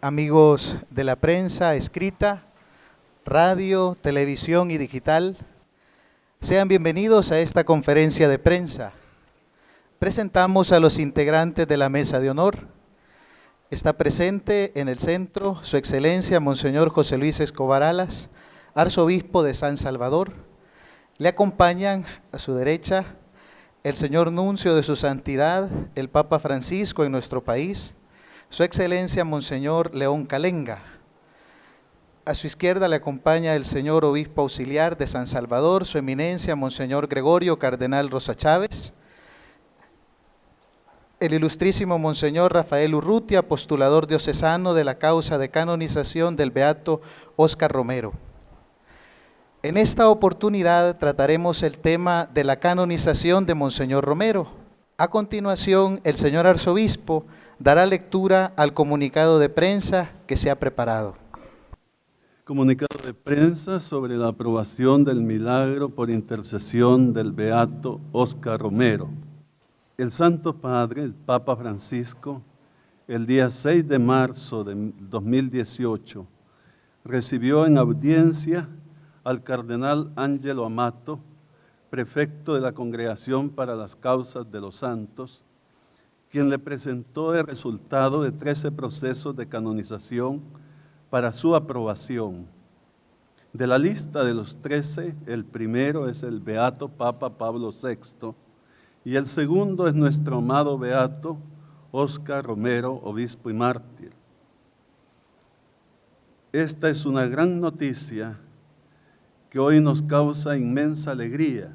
amigos de la prensa escrita, radio, televisión y digital, sean bienvenidos a esta conferencia de prensa. Presentamos a los integrantes de la mesa de honor. Está presente en el centro Su Excelencia Monseñor José Luis Escobar Alas, arzobispo de San Salvador. Le acompañan a su derecha el señor nuncio de su santidad, el Papa Francisco en nuestro país, Su Excelencia Monseñor León Calenga. A su izquierda le acompaña el señor obispo auxiliar de San Salvador, Su Eminencia Monseñor Gregorio Cardenal Rosa Chávez, el ilustrísimo Monseñor Rafael Urrutia, postulador diocesano de la causa de canonización del beato Óscar Romero. En esta oportunidad trataremos el tema de la canonización de Monseñor Romero. A continuación, el señor arzobispo dará lectura al comunicado de prensa que se ha preparado. Comunicado de prensa sobre la aprobación del milagro por intercesión del beato Óscar Romero. El Santo Padre, el Papa Francisco, el día 6 de marzo de 2018, recibió en audiencia al cardenal Ángelo Amato, prefecto de la Congregación para las Causas de los Santos, quien le presentó el resultado de 13 procesos de canonización para su aprobación. De la lista de los 13, el primero es el beato Papa Pablo VI y el segundo es nuestro amado beato Óscar Romero, obispo y mártir. Esta es una gran noticia que hoy nos causa inmensa alegría.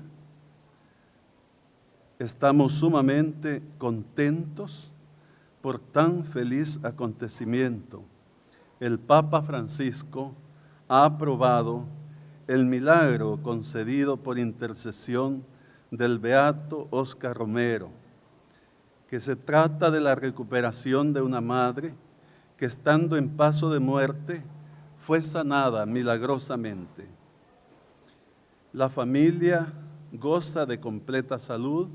Estamos sumamente contentos por tan feliz acontecimiento. El Papa Francisco ha aprobado el milagro concedido por intercesión del beato Óscar Romero, que se trata de la recuperación de una madre que estando en paso de muerte fue sanada milagrosamente. La familia goza de completa salud,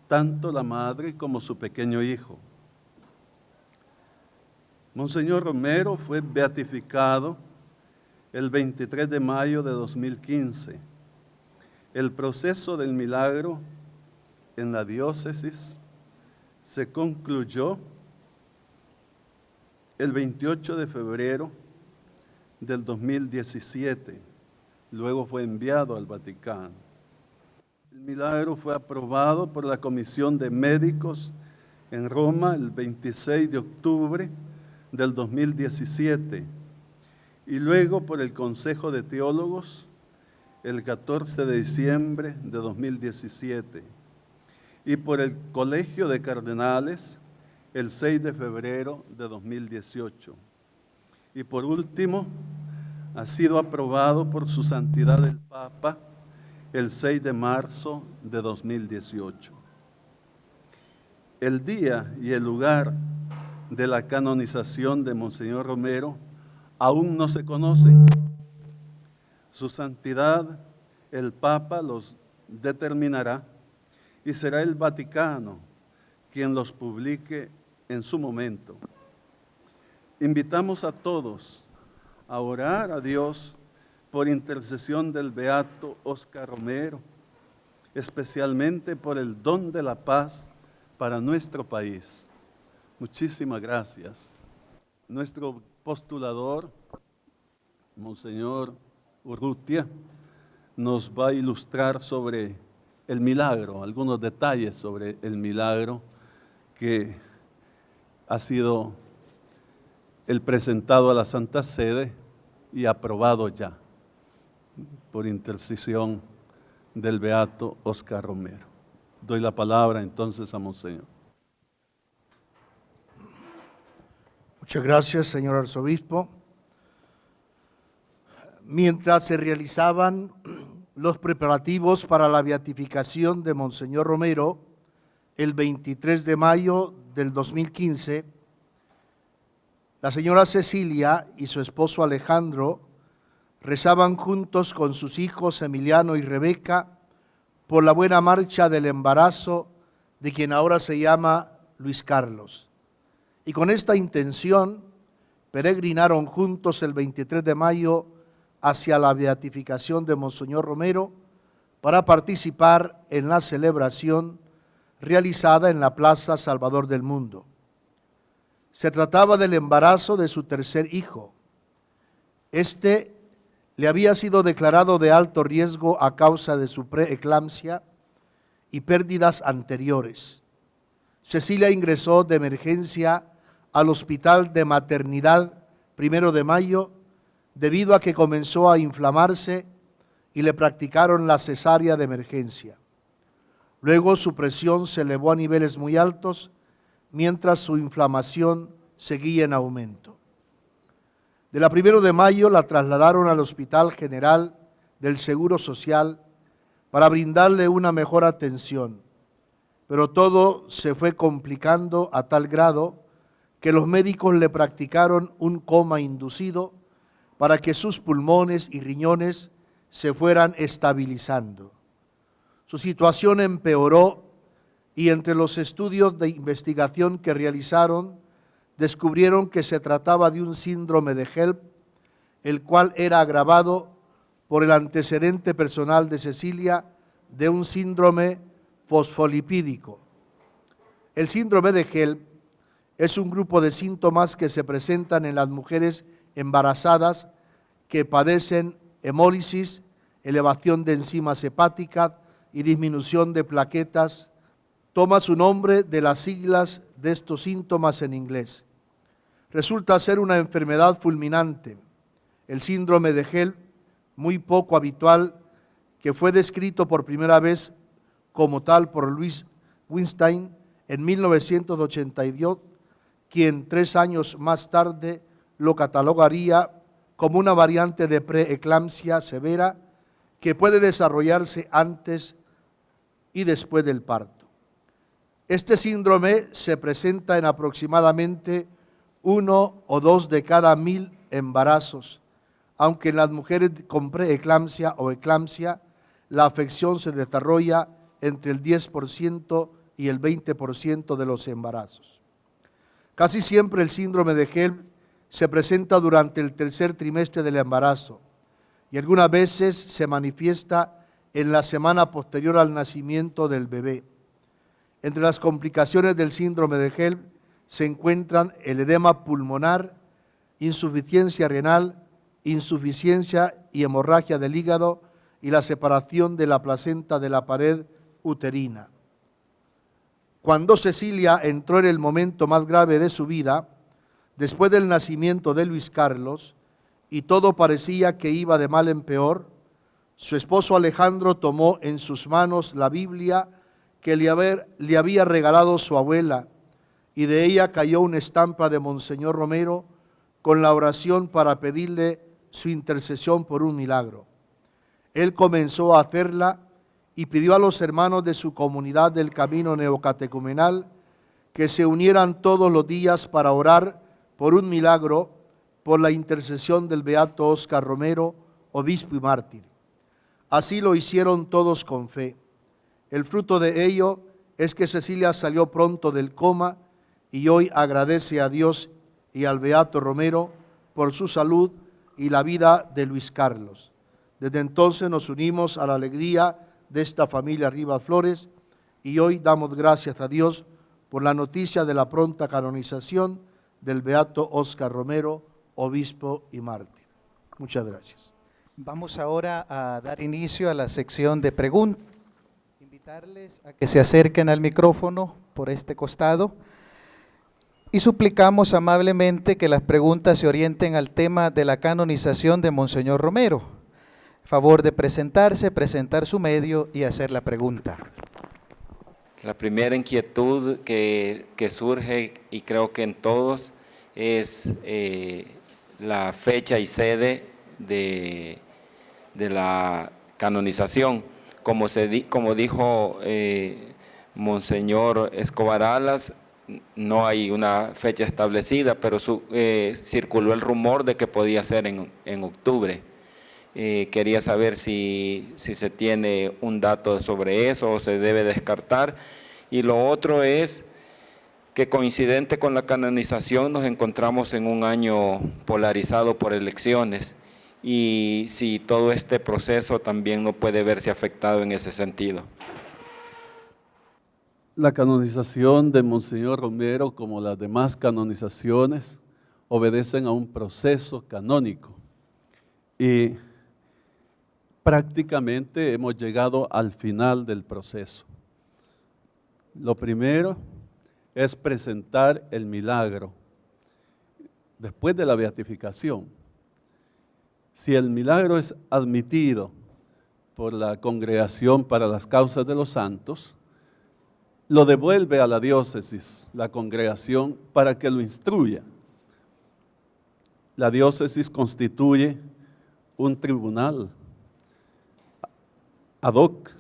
tanto la madre como su pequeño hijo. Monseñor Romero fue beatificado el 23 de mayo de 2015. El proceso del milagro en la diócesis se concluyó el 28 de febrero del 2017. Luego fue enviado al Vaticano. El milagro fue aprobado por la Comisión de Médicos en Roma el 26 de octubre del 2017 y luego por el Consejo de Teólogos el 14 de diciembre de 2017 y por el Colegio de Cardenales el 6 de febrero de 2018. Y por último, ha sido aprobado por su santidad el Papa el 6 de marzo de 2018. El día y el lugar de la canonización de Monseñor Romero aún no se conocen. Su santidad, el Papa, los determinará y será el Vaticano quien los publique en su momento. Invitamos a todos a orar a Dios por intercesión del beato Óscar Romero, especialmente por el don de la paz para nuestro país. Muchísimas gracias. Nuestro postulador, Monseñor Urrutia, nos va a ilustrar sobre el milagro, algunos detalles sobre el milagro que ha sido el presentado a la Santa Sede y aprobado ya por intercesión del beato Óscar Romero. Doy la palabra entonces a Monseñor. Muchas gracias, señor arzobispo. Mientras se realizaban los preparativos para la beatificación de Monseñor Romero, el 23 de mayo del 2015, la señora Cecilia y su esposo Alejandro rezaban juntos con sus hijos Emiliano y Rebeca por la buena marcha del embarazo de quien ahora se llama Luis Carlos. Y con esta intención peregrinaron juntos el 23 de mayo hacia la beatificación de Monseñor Romero para participar en la celebración realizada en la Plaza Salvador del Mundo. Se trataba del embarazo de su tercer hijo. Este le había sido declarado de alto riesgo a causa de su preeclampsia y pérdidas anteriores. Cecilia ingresó de emergencia al Hospital de Maternidad 1 de mayo debido a que comenzó a inflamarse y le practicaron la cesárea de emergencia. Luego su presión se elevó a niveles muy altos mientras su inflamación seguía en aumento. De la 1 de mayo la trasladaron al Hospital General del Seguro Social para brindarle una mejor atención, pero todo se fue complicando a tal grado que los médicos le practicaron un coma inducido para que sus pulmones y riñones se fueran estabilizando. Su situación empeoró y entre los estudios de investigación que realizaron, descubrieron que se trataba de un síndrome de HELLP, el cual era agravado por el antecedente personal de Cecilia de un síndrome fosfolipídico. El síndrome de HELLP es un grupo de síntomas que se presentan en las mujeres embarazadas que padecen hemólisis, elevación de enzimas hepáticas y disminución de plaquetas. Toma su nombre de las siglas de estos síntomas en inglés. Resulta ser una enfermedad fulminante, el síndrome de HELLP, muy poco habitual, que fue descrito por primera vez como tal por Louis Weinstein en 1982, quien 3 años más tarde lo catalogaría como una variante de preeclampsia severa que puede desarrollarse antes y después del parto. Este síndrome se presenta en aproximadamente 1 o 2 de cada 1000 embarazos, aunque en las mujeres con preeclampsia o eclampsia la afección se desarrolla entre el 10% y el 20% de los embarazos. Casi siempre el síndrome de HELLP se presenta durante el tercer trimestre del embarazo y algunas veces se manifiesta en la semana posterior al nacimiento del bebé. Entre las complicaciones del síndrome de HELLP se encuentran el edema pulmonar, insuficiencia renal, insuficiencia y hemorragia del hígado y la separación de la placenta de la pared uterina. Cuando Cecilia entró en el momento más grave de su vida, después del nacimiento de Luis Carlos, y todo parecía que iba de mal en peor, su esposo Alejandro tomó en sus manos la Biblia que le había regalado su abuela, y de ella cayó una estampa de Monseñor Romero con la oración para pedirle su intercesión por un milagro. Él comenzó a hacerla y pidió a los hermanos de su comunidad del camino neocatecumenal que se unieran todos los días para orar por un milagro por la intercesión del beato Óscar Romero, obispo y mártir. Así lo hicieron todos con fe. El fruto de ello es que Cecilia salió pronto del coma y hoy agradece a Dios y al beato Romero por su salud y la vida de Luis Carlos. Desde entonces nos unimos a la alegría de esta familia Rivas Flores y hoy damos gracias a Dios por la noticia de la pronta canonización del beato Óscar Romero, obispo y mártir. Muchas gracias. Vamos ahora a dar inicio a la sección de preguntas. Invitarles a que se acerquen al micrófono por este costado y suplicamos amablemente que las preguntas se orienten al tema de la canonización de Monseñor Romero. Favor de presentarse, presentar su medio y hacer la pregunta. La primera inquietud que surge, y creo que en todos, es la fecha y sede de la canonización. Como dijo Monseñor Escobar Alas, no hay una fecha establecida, pero circuló el rumor de que podía ser en octubre. Quería saber si se tiene un dato sobre eso o se debe descartar. Y lo otro es que coincidente con la canonización nos encontramos en un año polarizado por elecciones y si todo este proceso también no puede verse afectado en ese sentido. La canonización de Monseñor Romero, como las demás canonizaciones, obedecen a un proceso canónico y prácticamente hemos llegado al final del proceso. Lo primero es presentar el milagro después de la beatificación. Si el milagro es admitido por la Congregación para las Causas de los Santos, lo devuelve a la diócesis, la congregación, para que lo instruya. La diócesis constituye un tribunal ad hoc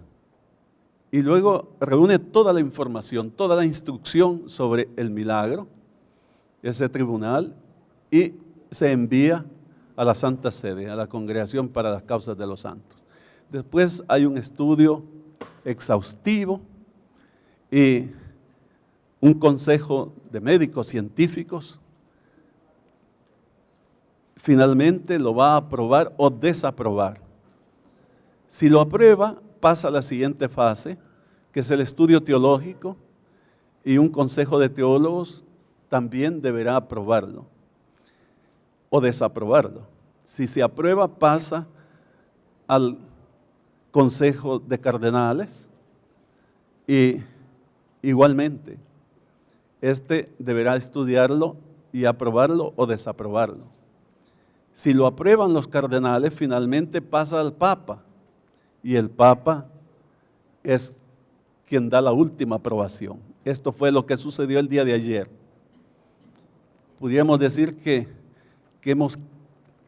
y luego reúne toda la información, toda la instrucción sobre el milagro, ese tribunal, y se envía a la Santa Sede, a la Congregación para las Causas de los Santos. Después hay un estudio exhaustivo y un consejo de médicos científicos finalmente lo va a aprobar o desaprobar. Si lo aprueba, pasa a la siguiente fase, que es el estudio teológico, y un consejo de teólogos también deberá aprobarlo o desaprobarlo. Si se aprueba, pasa al consejo de cardenales y igualmente este deberá estudiarlo y aprobarlo o desaprobarlo. Si lo aprueban los cardenales, finalmente pasa al Papa y el Papa es quien da la última aprobación. Esto fue lo que sucedió el día de ayer. Pudiéramos decir que hemos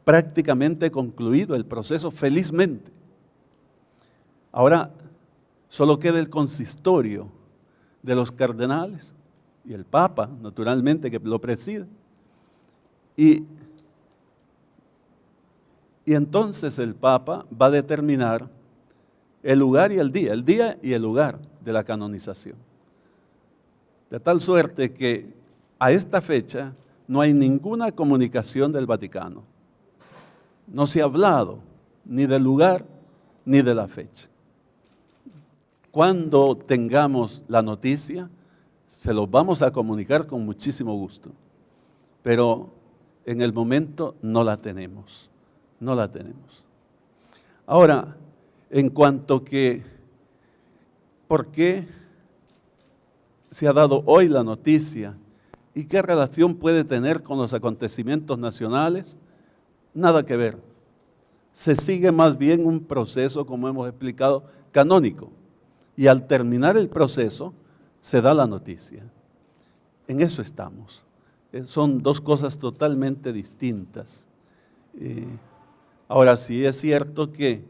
prácticamente concluido el proceso felizmente. Ahora solo queda el consistorio de los cardenales y el Papa, naturalmente, que lo preside. Y entonces el Papa va a determinar el lugar y el día y el lugar de la canonización. De tal suerte que a esta fecha no hay ninguna comunicación del Vaticano. No se ha hablado ni del lugar ni de la fecha. Cuando tengamos la noticia, se los vamos a comunicar con muchísimo gusto. Pero en el momento no la tenemos. No la tenemos. Ahora, en cuanto que, ¿por qué se ha dado hoy la noticia y qué relación puede tener con los acontecimientos nacionales? Nada que ver. Se sigue más bien un proceso, como hemos explicado, canónico. Y al terminar el proceso, se da la noticia. En eso estamos. Son dos cosas totalmente distintas. Ahora sí es cierto que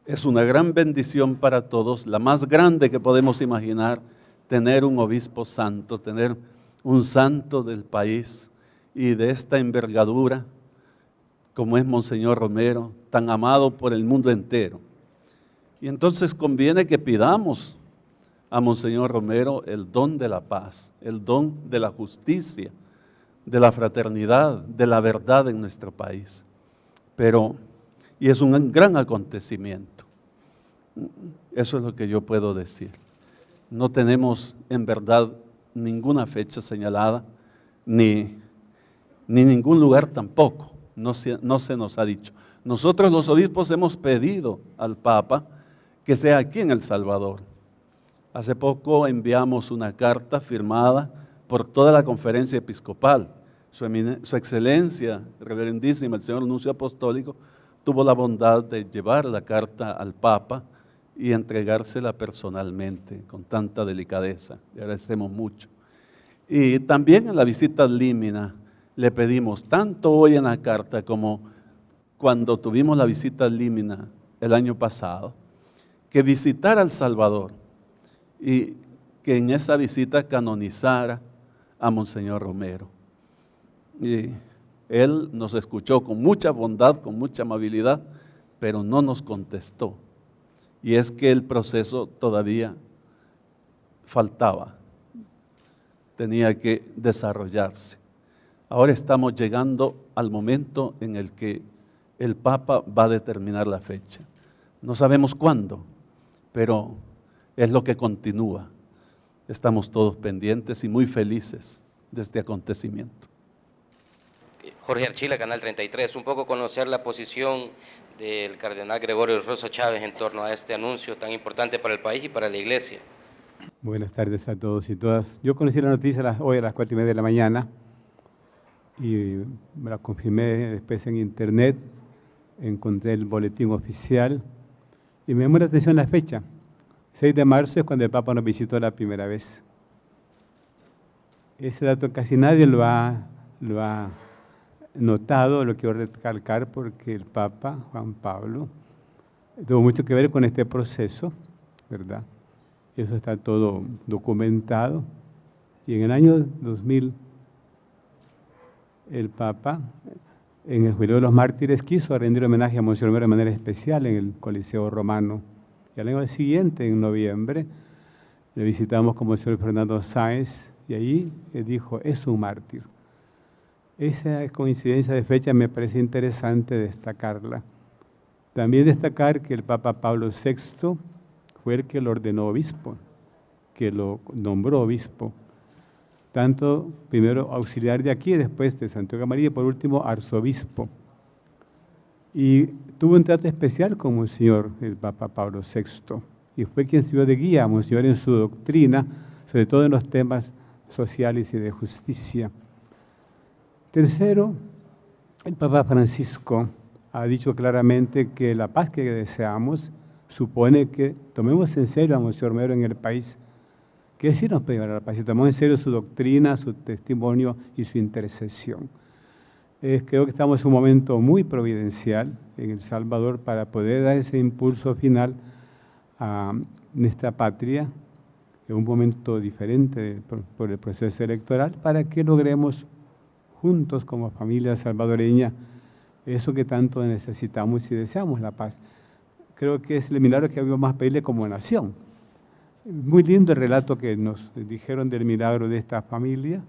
es una gran bendición para todos, la más grande que podemos imaginar, tener un obispo santo, tener un santo del país y de esta envergadura, como es Monseñor Romero, tan amado por el mundo entero. Y entonces conviene que pidamos a Monseñor Romero el don de la paz, el don de la justicia, de la fraternidad, de la verdad en nuestro país. Y es un gran acontecimiento. Eso es lo que yo puedo decir. No tenemos en verdad ninguna fecha señalada, ni ningún lugar tampoco, no se nos ha dicho. Nosotros los obispos hemos pedido al Papa que sea aquí en El Salvador. Hace poco enviamos una carta firmada por toda la conferencia episcopal. Su excelencia, reverendísima, el señor nuncio apostólico, tuvo la bondad de llevar la carta al Papa y entregársela personalmente, con tanta delicadeza. Le agradecemos mucho. Y también en la visita ad limina le pedimos, tanto hoy en la carta como cuando tuvimos la visita ad limina el año pasado, que visitara El Salvador y que en esa visita canonizara a Monseñor Romero. Y él nos escuchó con mucha bondad, con mucha amabilidad, pero no nos contestó. Y es que el proceso todavía faltaba. tenía que desarrollarse. Ahora estamos llegando al momento en el que el Papa va a determinar la fecha. No sabemos cuándo, pero es lo que continúa. Estamos todos pendientes y muy felices de este acontecimiento. Jorge Archila, Canal 33. Un poco conocer la posición del cardenal Gregorio Rosa Chávez en torno a este anuncio tan importante para el país y para la Iglesia. Buenas tardes a todos y todas. Yo conocí la noticia hoy a las 4:30 de la mañana y me la confirmé después en internet. Encontré el boletín oficial y me llamó la atención la fecha. 6 de marzo es cuando el Papa nos visitó la primera vez. Ese dato casi nadie lo ha notado, lo quiero recalcar porque el Papa Juan Pablo tuvo mucho que ver con este proceso, ¿verdad? Eso está todo documentado. Y en el año 2000, el Papa, en el Jubileo de los Mártires, quiso rendir homenaje a Monseñor Romero de manera especial en el Coliseo Romano. Y al año siguiente, en noviembre, le visitamos con Monseñor Fernando Sáenz y ahí él dijo, es un mártir. Esa coincidencia de fecha me parece interesante destacarla. También destacar que el Papa Pablo VI fue el que lo ordenó obispo, que lo nombró obispo. Tanto primero auxiliar de aquí, después de Santiago María y por último arzobispo. Y tuvo un trato especial con Monseñor, el Papa Pablo VI, y fue quien sirvió de guía a Monseñor en su doctrina, sobre todo en los temas sociales y de justicia. Tercero, el Papa Francisco ha dicho claramente que la paz que deseamos supone que tomemos en serio a Monseñor Romero en el país, que sí nos puede llevar a la paz, y tomemos en serio su doctrina, su testimonio y su intercesión. Creo que estamos en un momento muy providencial en El Salvador para poder dar ese impulso final a nuestra patria, en un momento diferente por el proceso electoral, para que logremos juntos como familia salvadoreña eso que tanto necesitamos y deseamos, la paz. Creo que es el milagro que habíamos más pedirle como nación. Muy lindo el relato que nos dijeron del milagro de esta familia.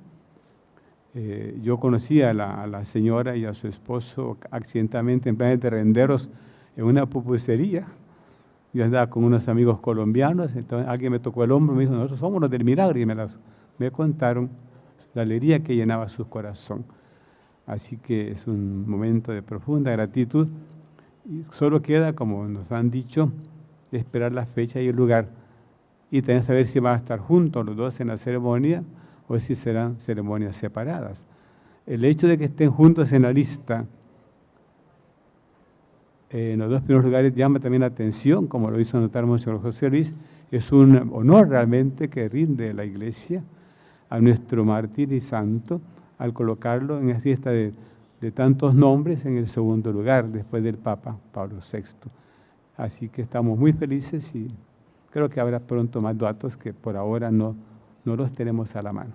Yo conocí a la señora y a su esposo accidentalmente en planes de renderos en una pupusería. Yo andaba con unos amigos colombianos, entonces alguien me tocó el hombro y me dijo, nosotros somos los del milagro, y me contaron la alegría que llenaba su corazón. Así que es un momento de profunda gratitud y solo queda, como nos han dicho, esperar la fecha y el lugar y también saber si van a estar juntos los dos en la ceremonia o si serán ceremonias separadas. El hecho de que estén juntos en la lista en los dos primeros lugares llama también la atención, como lo hizo notar Monseñor José Luis. Es un honor realmente que rinde la Iglesia a nuestro mártir y santo al colocarlo en esa lista de tantos nombres en el segundo lugar después del Papa Pablo VI. Así que estamos muy felices y creo que habrá pronto más datos que por ahora no los tenemos a la mano.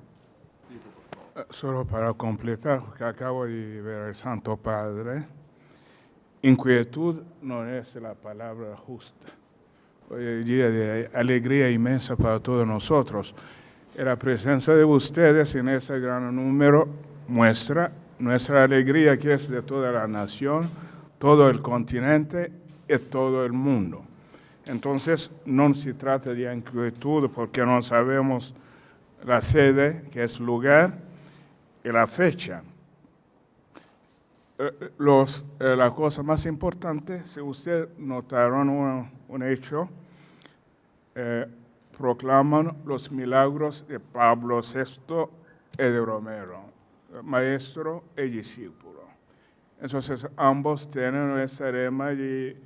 Solo para completar, que acabo de ver al Santo Padre, inquietud no es la palabra justa. Hoy es día de alegría inmensa para todos nosotros. La presencia de ustedes en ese gran número muestra nuestra alegría, que es de toda la nación, todo el continente y todo el mundo. Entonces, no se trata de inquietud porque no sabemos la sede, que es lugar, y la fecha. La cosa más importante, si ustedes notaron un hecho, proclaman los milagros de Pablo VI y de Romero, maestro y discípulo. Entonces, ambos tienen ese lema de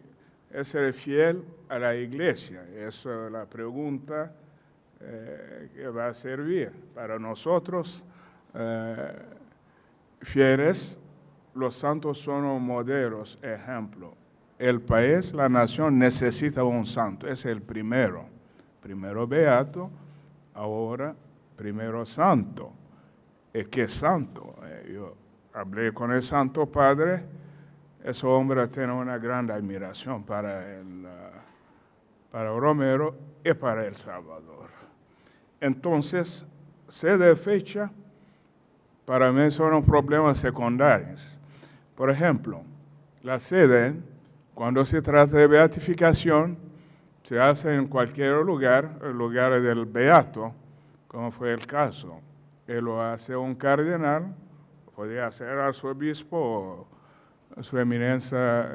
ser fiel a la Iglesia. Esa es la pregunta que va a servir para nosotros, fieles. Los santos son modelos, ejemplo. El país, la nación necesita un santo, es el primero beato, ahora primero santo. ¿Qué santo? Yo hablé con el Santo Padre, ese hombre tiene una gran admiración para Romero y para El Salvador. Entonces, sede y fecha para mí son problemas secundarios. Por ejemplo, la sede, cuando se trata de beatificación, se hace en cualquier lugar, el lugar del beato, como fue el caso. Él lo hace un cardenal, podría ser arzobispo o su eminencia,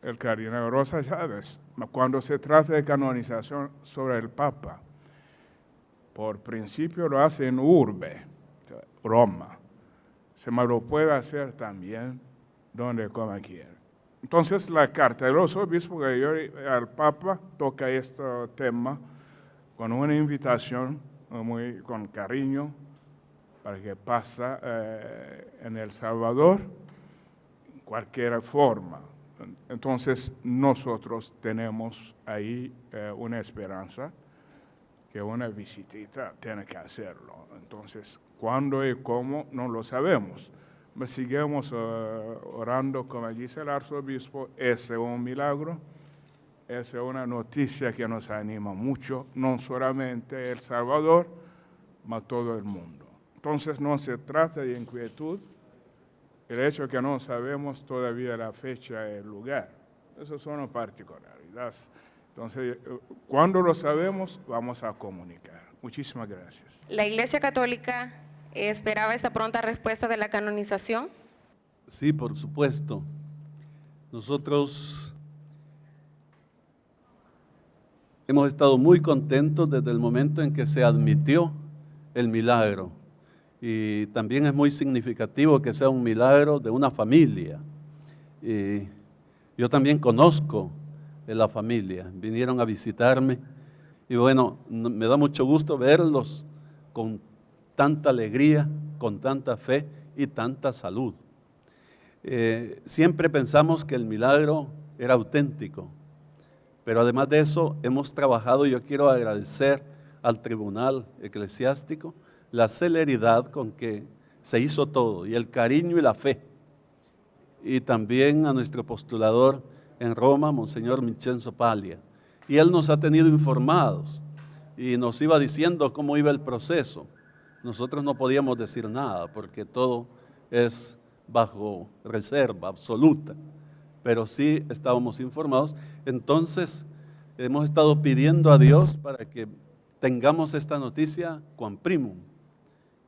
el cardenal Rosa Chávez. Cuando se trata de canonización sobre el Papa, por principio lo hace en urbe, Roma. Se me lo puede hacer también donde como quiera. Entonces la carta del arzobispo al Papa toca este tema con una invitación muy con cariño para que pase en El Salvador en cualquier forma. Entonces nosotros tenemos ahí una esperanza que una visitita tiene que hacerlo. Entonces, cuándo y cómo no lo sabemos. Seguimos orando, como dice el arzobispo, es un milagro, es una noticia que nos anima mucho, no solamente El Salvador, sino todo el mundo. Entonces, no se trata de inquietud, el hecho que no sabemos todavía la fecha y el lugar. Esas son particularidades. Entonces, cuando lo sabemos, vamos a comunicar. Muchísimas gracias. ¿La Iglesia Católica esperaba esta pronta respuesta de la canonización? Sí, por supuesto. Nosotros hemos estado muy contentos desde el momento en que se admitió el milagro. Y también es muy significativo que sea un milagro de una familia. Y yo también conozco de la familia, vinieron a visitarme y bueno, me da mucho gusto verlos con tanta alegría, con tanta fe y tanta salud. Siempre pensamos que el milagro era auténtico, pero además de eso hemos trabajado, yo quiero agradecer al Tribunal Eclesiástico la celeridad con que se hizo todo y el cariño y la fe, y también a nuestro postulador en Roma, Monseñor Vincenzo Paglia, y él nos ha tenido informados y nos iba diciendo cómo iba el proceso. Nosotros no podíamos decir nada porque todo es bajo reserva absoluta, pero sí estábamos informados. Entonces hemos estado pidiendo a Dios para que tengamos esta noticia quam primum,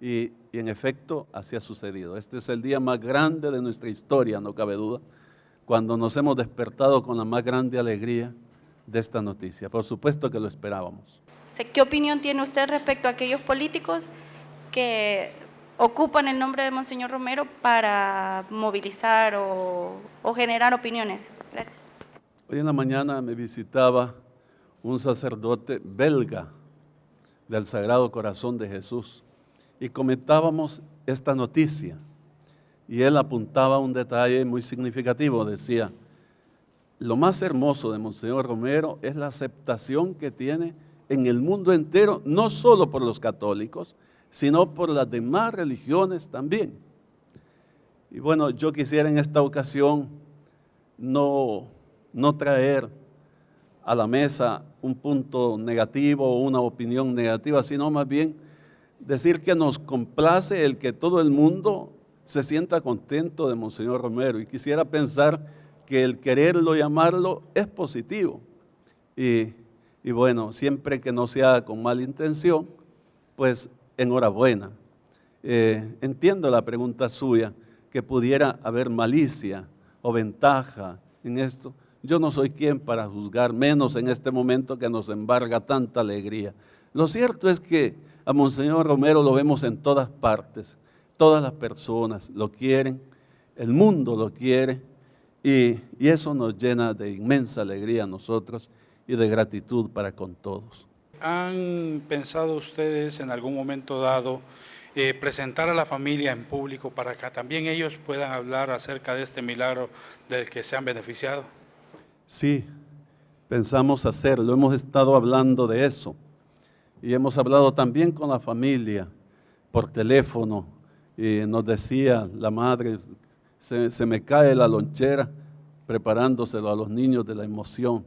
y en efecto así ha sucedido. Este es el día más grande de nuestra historia, no cabe duda, cuando nos hemos despertado con la más grande alegría de esta noticia. Por supuesto que lo esperábamos. ¿Qué opinión tiene usted respecto a aquellos políticos que ocupan el nombre de Monseñor Romero para movilizar o generar opiniones? Gracias. Hoy en la mañana me visitaba un sacerdote belga del Sagrado Corazón de Jesús y comentábamos esta noticia. Y él apuntaba un detalle muy significativo, decía, lo más hermoso de Monseñor Romero es la aceptación que tiene en el mundo entero, no solo por los católicos, sino por las demás religiones también. Y bueno, yo quisiera en esta ocasión no traer a la mesa un punto negativo o una opinión negativa, sino más bien decir que nos complace el que todo el mundo se sienta contento de Monseñor Romero, y quisiera pensar que el quererlo y amarlo es positivo. Y bueno, siempre que no se haga con mala intención, pues enhorabuena. Entiendo la pregunta suya, que pudiera haber malicia o ventaja en esto. Yo no soy quien para juzgar, menos en este momento que nos embarga tanta alegría. Lo cierto es que a Monseñor Romero lo vemos en todas partes. Todas las personas lo quieren, el mundo lo quiere, y eso nos llena de inmensa alegría a nosotros y de gratitud para con todos. ¿Han pensado ustedes en algún momento dado presentar a la familia en público para que también ellos puedan hablar acerca de este milagro del que se han beneficiado? Sí, pensamos hacerlo, hemos estado hablando de eso y hemos hablado también con la familia por teléfono. Y nos decía la madre, se me cae la lonchera preparándoselo a los niños de la emoción.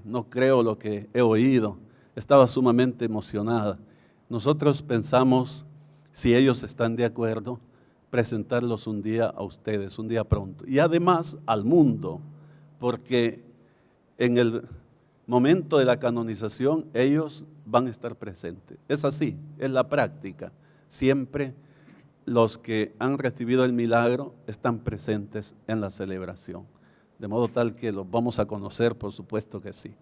No creo lo que he oído. Estaba sumamente emocionada. Nosotros pensamos, si ellos están de acuerdo, presentarlos un día a ustedes, un día pronto. Y además al mundo, porque en el momento de la canonización ellos van a estar presentes. Es así, es la práctica. Siempre los que han recibido el milagro están presentes en la celebración. De modo tal que los vamos a conocer, por supuesto que sí.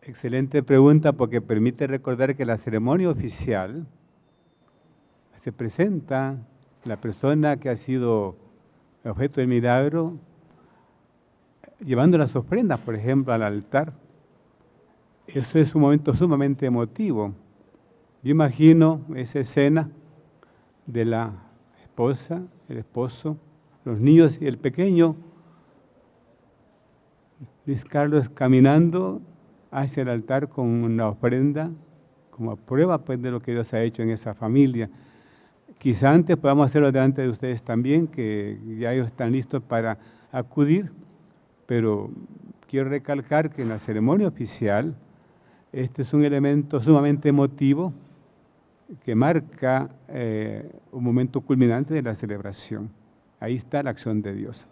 Excelente pregunta, porque permite recordar que la ceremonia oficial se presenta la persona que ha sido objeto del milagro llevando las ofrendas, por ejemplo, al altar. Eso es un momento sumamente emotivo. Yo imagino esa escena de la esposa, el esposo, los niños y el pequeño Luis Carlos caminando hacia el altar con una ofrenda como prueba pues, de lo que Dios ha hecho en esa familia. Quizá antes podamos hacerlo delante de ustedes también, que ya ellos están listos para acudir, pero quiero recalcar que en la ceremonia oficial este es un elemento sumamente emotivo que marca un momento culminante de la celebración. Ahí está la acción de Dios.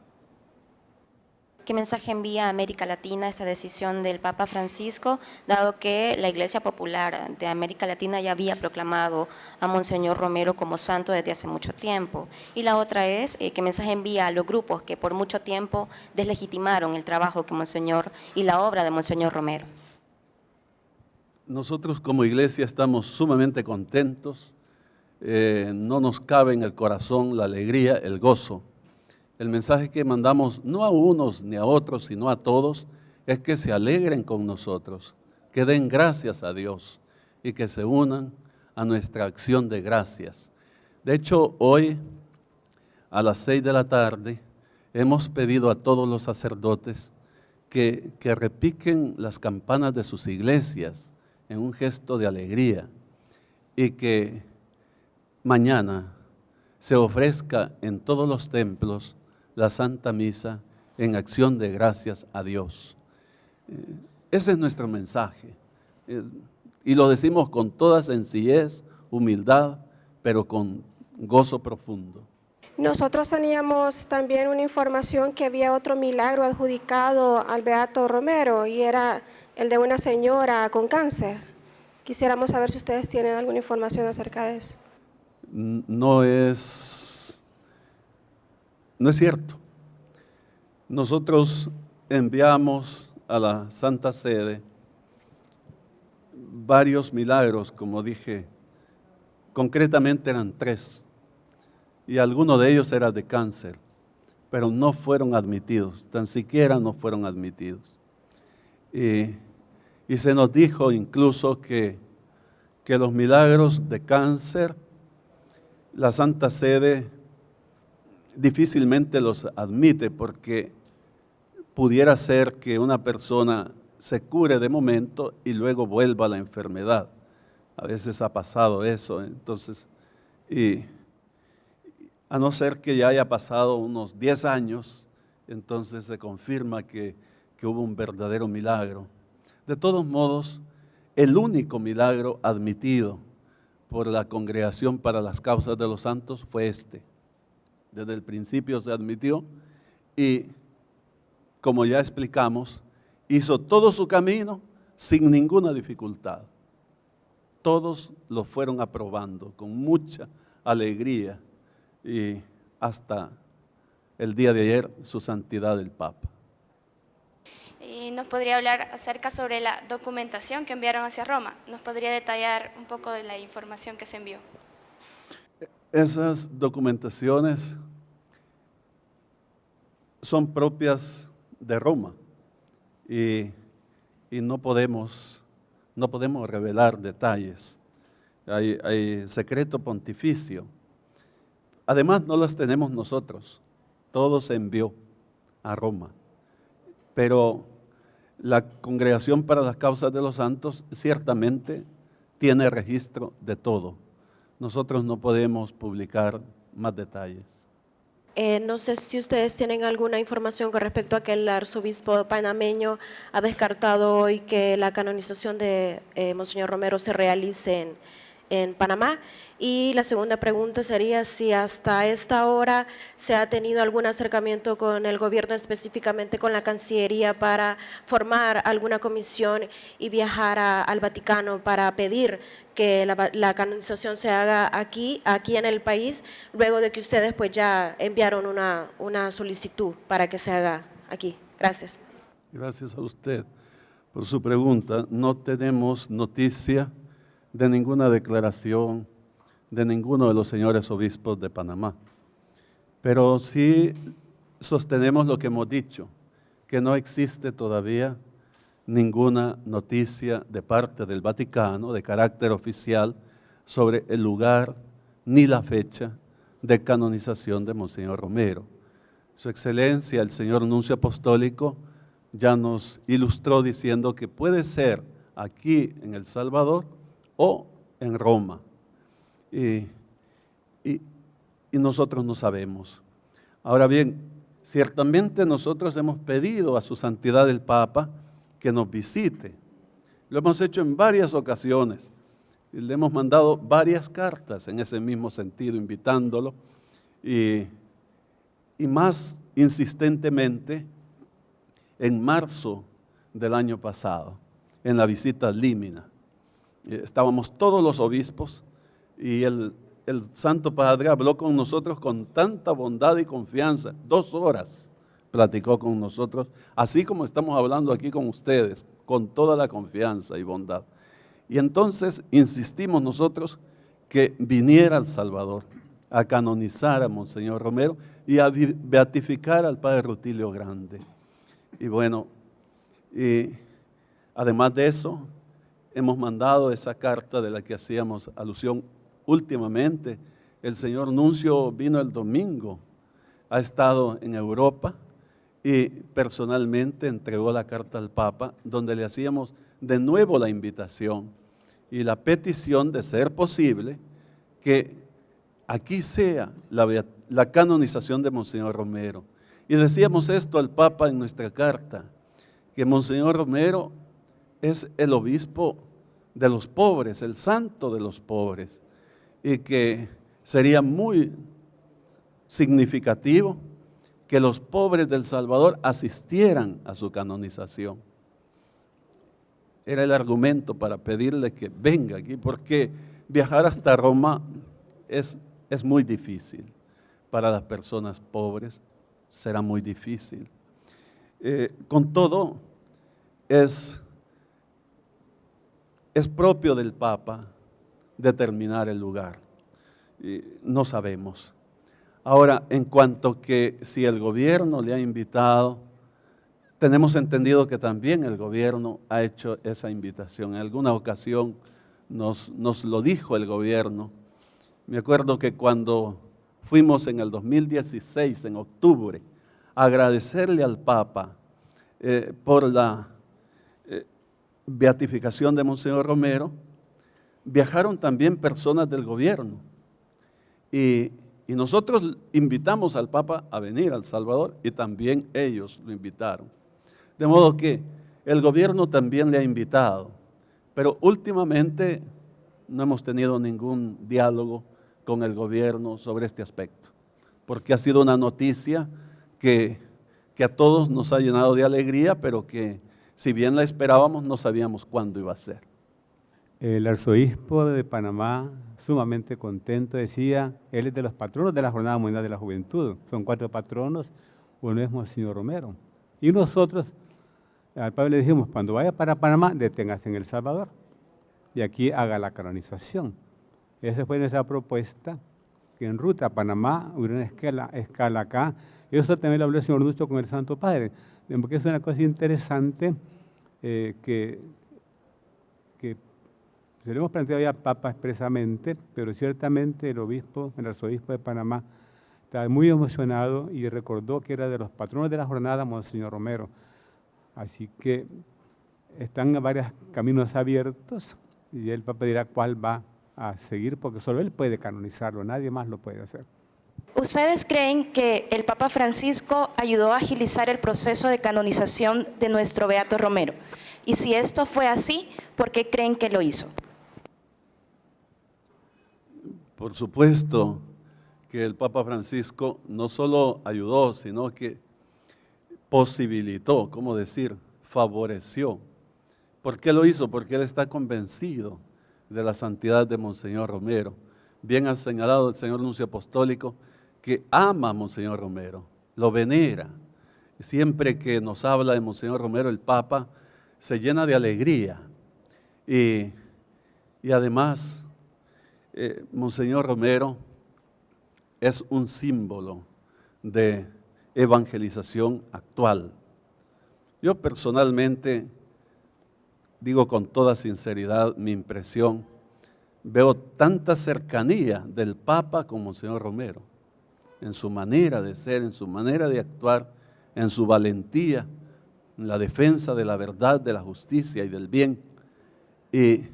¿Qué mensaje envía a América Latina esta decisión del Papa Francisco, dado que la Iglesia Popular de América Latina ya había proclamado a Monseñor Romero como santo desde hace mucho tiempo? Y la otra es, ¿qué mensaje envía a los grupos que por mucho tiempo deslegitimaron el trabajo que Monseñor y la obra de Monseñor Romero? Nosotros como iglesia estamos sumamente contentos, no nos cabe en el corazón la alegría, el gozo. El mensaje que mandamos no a unos ni a otros, sino a todos, es que se alegren con nosotros, que den gracias a Dios y que se unan a nuestra acción de gracias. De hecho, hoy a las 6 de la tarde hemos pedido a todos los sacerdotes que repiquen las campanas de sus iglesias en un gesto de alegría y que mañana se ofrezca en todos los templos la Santa Misa en acción de gracias a Dios. Ese es nuestro mensaje y lo decimos con toda sencillez, humildad, pero con gozo profundo. Nosotros teníamos también una información que había otro milagro adjudicado al Beato Romero y era el de una señora con cáncer. Quisiéramos saber si ustedes tienen alguna información acerca de eso. No es cierto. Nosotros enviamos a la Santa Sede varios milagros, como dije, concretamente eran 3, y alguno de ellos era de cáncer, pero no fueron admitidos, tan siquiera no fueron admitidos. Y se nos dijo incluso que los milagros de cáncer, la Santa Sede difícilmente los admite porque pudiera ser que una persona se cure de momento y luego vuelva a la enfermedad. A veces ha pasado eso, entonces, y a no ser que ya haya pasado unos 10 años, entonces se confirma que hubo un verdadero milagro. De todos modos, el único milagro admitido por la Congregación para las Causas de los Santos fue este. Desde el principio se admitió y, como ya explicamos, hizo todo su camino sin ninguna dificultad. Todos lo fueron aprobando con mucha alegría y hasta el día de ayer su santidad el Papa. ¿Nos podría hablar acerca sobre la documentación que enviaron hacia Roma? ¿Nos podría detallar un poco de la información que se envió? Esas documentaciones son propias de Roma y no podemos revelar detalles. Hay secreto pontificio. Además, no las tenemos nosotros. Todo se envió a Roma. Pero la Congregación para las Causas de los Santos ciertamente tiene registro de todo. Nosotros no podemos publicar más detalles. No sé si ustedes tienen alguna información con respecto a que el arzobispo panameño ha descartado hoy que la canonización de Monseñor Romero se realice en Panamá. Y la segunda pregunta sería si hasta esta hora se ha tenido algún acercamiento con el gobierno, específicamente con la Cancillería, para formar alguna comisión y viajar al Vaticano para pedir que la canonización se haga aquí en el país, luego de que ustedes pues ya enviaron una solicitud para que se haga aquí. Gracias. Gracias a usted por su pregunta. No tenemos noticia de ninguna declaración de ninguno de los señores obispos de Panamá. Pero sí sostenemos lo que hemos dicho, que no existe todavía ninguna noticia de parte del Vaticano de carácter oficial sobre el lugar ni la fecha de canonización de Monseñor Romero. Su Excelencia, el señor Nuncio Apostólico, ya nos ilustró diciendo que puede ser aquí en El Salvador o en Roma. Y nosotros no sabemos. Ahora bien, ciertamente nosotros hemos pedido a su santidad el Papa que nos visite. Lo hemos hecho en varias ocasiones. Y le hemos mandado varias cartas en ese mismo sentido, invitándolo. Y más insistentemente, en marzo del año pasado, en la visita a Límina. Estábamos todos los obispos y el Santo Padre habló con nosotros con tanta bondad y confianza. 2 horas platicó con nosotros, así como estamos hablando aquí con ustedes, con toda la confianza y bondad. Y entonces insistimos nosotros que viniera al Salvador a canonizar a Monseñor Romero y a beatificar al Padre Rutilio Grande. Y bueno, además de eso, hemos mandado esa carta de la que hacíamos alusión últimamente. El señor Nuncio vino el domingo, ha estado en Europa y personalmente entregó la carta al Papa, donde le hacíamos de nuevo la invitación y la petición de ser posible que aquí sea la canonización de Monseñor Romero. Y decíamos esto al Papa en nuestra carta, que Monseñor Romero es el obispo de los pobres, el santo de los pobres, y que sería muy significativo que los pobres del Salvador asistieran a su canonización. Era el argumento para pedirle que venga aquí, porque viajar hasta Roma es muy difícil. Para las personas pobres será muy difícil. Con todo, es propio del Papa determinar el lugar. No sabemos. Ahora, en cuanto que si el gobierno le ha invitado, tenemos entendido que también el gobierno ha hecho esa invitación. En alguna ocasión nos lo dijo el gobierno. Me acuerdo que cuando fuimos en el 2016, en octubre, a agradecerle al Papa por la beatificación de Monseñor Romero, viajaron también personas del gobierno. Y nosotros invitamos al Papa a venir a El Salvador y también ellos lo invitaron. De modo que el gobierno también le ha invitado, pero últimamente no hemos tenido ningún diálogo con el gobierno sobre este aspecto, porque ha sido una noticia que a todos nos ha llenado de alegría, pero que si bien la esperábamos, no sabíamos cuándo iba a ser. El arzobispo de Panamá, sumamente contento, decía, él es de los patronos de la Jornada Mundial de la Juventud. Son 4 patronos, uno es Monseñor Romero. Y nosotros, al Papa le dijimos, cuando vaya para Panamá, deténgase en El Salvador y aquí haga la canonización. Esa fue nuestra propuesta, que en ruta a Panamá hubiera una escala acá. Eso también lo habló el señor Nuncio con el Santo Padre, porque es una cosa interesante que se lo hemos planteado ya al Papa expresamente, pero ciertamente el arzobispo de Panamá, está muy emocionado y recordó que era de los patronos de la jornada Monseñor Romero. Así que están varios caminos abiertos y el Papa dirá cuál va a seguir, porque solo él puede canonizarlo, nadie más lo puede hacer. ¿Ustedes creen que el Papa Francisco ayudó a agilizar el proceso de canonización de nuestro Beato Romero? Y si esto fue así, ¿por qué creen que lo hizo? Por supuesto que el Papa Francisco no solo ayudó, sino que posibilitó, ¿cómo decir?, favoreció. ¿Por qué lo hizo? Porque él está convencido de la santidad de Monseñor Romero. Bien ha señalado el señor nuncio apostólico que ama a Monseñor Romero, lo venera. Siempre que nos habla de Monseñor Romero, el Papa se llena de alegría. Y además, Monseñor Romero es un símbolo de evangelización actual. Yo personalmente, digo con toda sinceridad mi impresión, veo tanta cercanía del Papa con Monseñor Romero, en su manera de ser, en su manera de actuar, en su valentía, en la defensa de la verdad, de la justicia y del bien. Y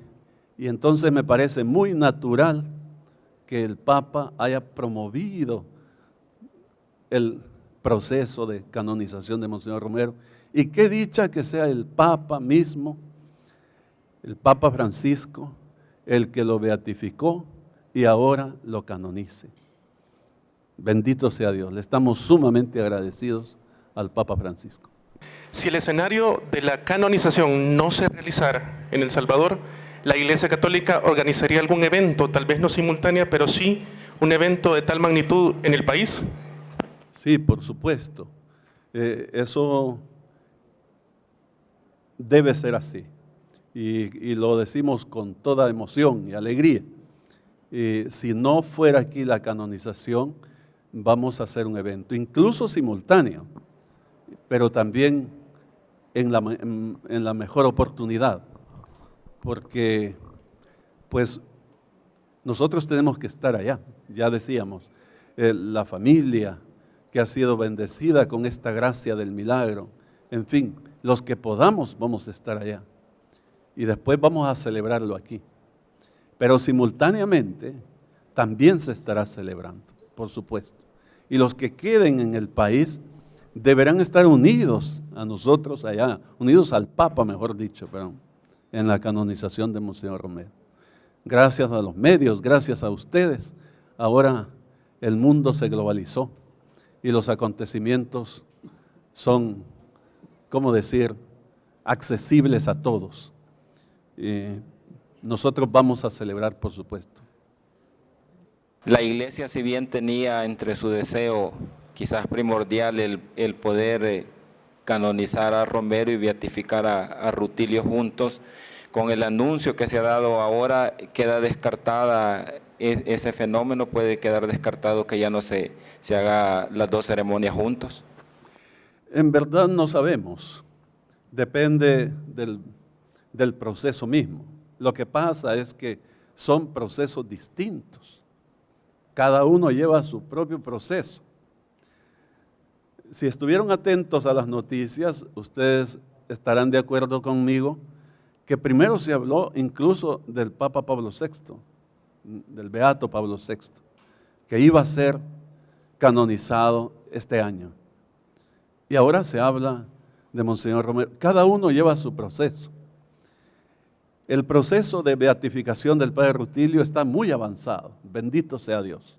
entonces me parece muy natural que el Papa haya promovido el proceso de canonización de Monseñor Romero. Y qué dicha que sea el Papa mismo, el Papa Francisco, el que lo beatificó y ahora lo canonice. Bendito sea Dios, le estamos sumamente agradecidos al Papa Francisco. Si el escenario de la canonización no se realizara en El Salvador, la Iglesia Católica organizaría algún evento, tal vez no simultánea, pero sí un evento de tal magnitud en el país. Sí, por supuesto. Eso debe ser así. Y lo decimos con toda emoción y alegría. Si no fuera aquí la canonización, vamos a hacer un evento, incluso simultáneo, pero también en la mejor oportunidad, porque pues nosotros tenemos que estar allá, ya decíamos, la familia que ha sido bendecida con esta gracia del milagro, en fin, los que podamos vamos a estar allá y después vamos a celebrarlo aquí, pero simultáneamente también se estará celebrando, por supuesto, y los que queden en el país deberán estar unidos a nosotros allá, unidos al Papa, mejor dicho, en la canonización de Monseñor Romero. Gracias a los medios, gracias a ustedes, ahora el mundo se globalizó y los acontecimientos son, ¿cómo decir?, accesibles a todos. Nosotros vamos a celebrar, por supuesto. La Iglesia, si bien tenía entre su deseo quizás primordial el poder canonizar a Romero y beatificar a Rutilio juntos, con el anuncio que se ha dado ahora, queda descartada ese fenómeno, puede quedar descartado que ya no se haga las dos ceremonias juntos. En verdad no sabemos, depende del proceso mismo. Lo que pasa es que son procesos distintos, cada uno lleva su propio proceso. Si estuvieron atentos a las noticias, ustedes estarán de acuerdo conmigo que primero se habló incluso del Papa Pablo VI, del Beato Pablo VI, que iba a ser canonizado este año. Y ahora se habla de Monseñor Romero. Cada uno lleva su proceso. El proceso de beatificación del Padre Rutilio está muy avanzado, bendito sea Dios.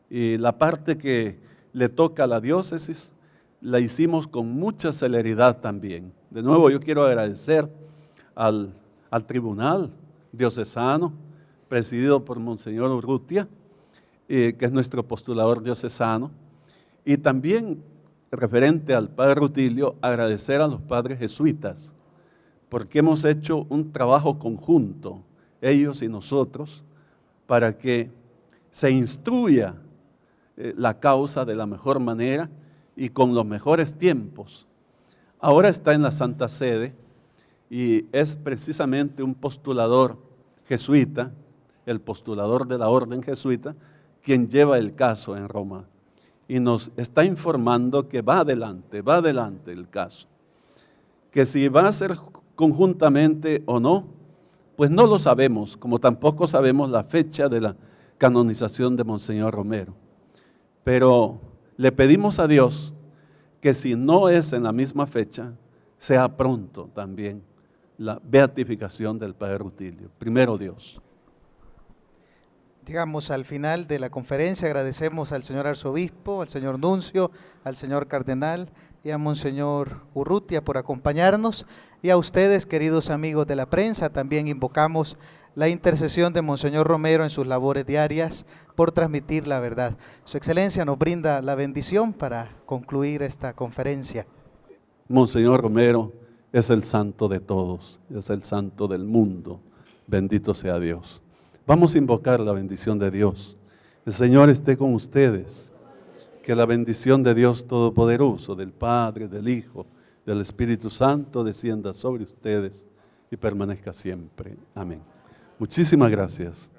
Y la parte que le toca a la diócesis, la hicimos con mucha celeridad también. De nuevo, yo quiero agradecer al tribunal diocesano, presidido por Monseñor Urrutia, que es nuestro postulador diocesano, y también, referente al Padre Rutilio, agradecer a los padres jesuitas, porque hemos hecho un trabajo conjunto, ellos y nosotros, para que se instruya la causa de la mejor manera y con los mejores tiempos. Ahora está en la Santa Sede y es precisamente un postulador jesuita, el postulador de la orden jesuita, quien lleva el caso en Roma y nos está informando que va adelante el caso. Que si va a ser conjuntamente o no, pues no lo sabemos, como tampoco sabemos la fecha de la canonización de Monseñor Romero. pero le pedimos a Dios que si no es en la misma fecha, sea pronto también la beatificación del Padre Rutilio. Primero Dios. Llegamos al final de la conferencia. Agradecemos al señor arzobispo, al señor nuncio, al señor cardenal y a Monseñor Urrutia por acompañarnos. Y a ustedes, queridos amigos de la prensa, también invocamos la intercesión de Monseñor Romero en sus labores diarias por transmitir la verdad. Su Excelencia nos brinda la bendición para concluir esta conferencia. Monseñor Romero es el santo de todos, es el santo del mundo. Bendito sea Dios. Vamos a invocar la bendición de Dios. El Señor esté con ustedes. Que la bendición de Dios Todopoderoso, del Padre, del Hijo, del Espíritu Santo, descienda sobre ustedes y permanezca siempre. Amén. Muchísimas gracias.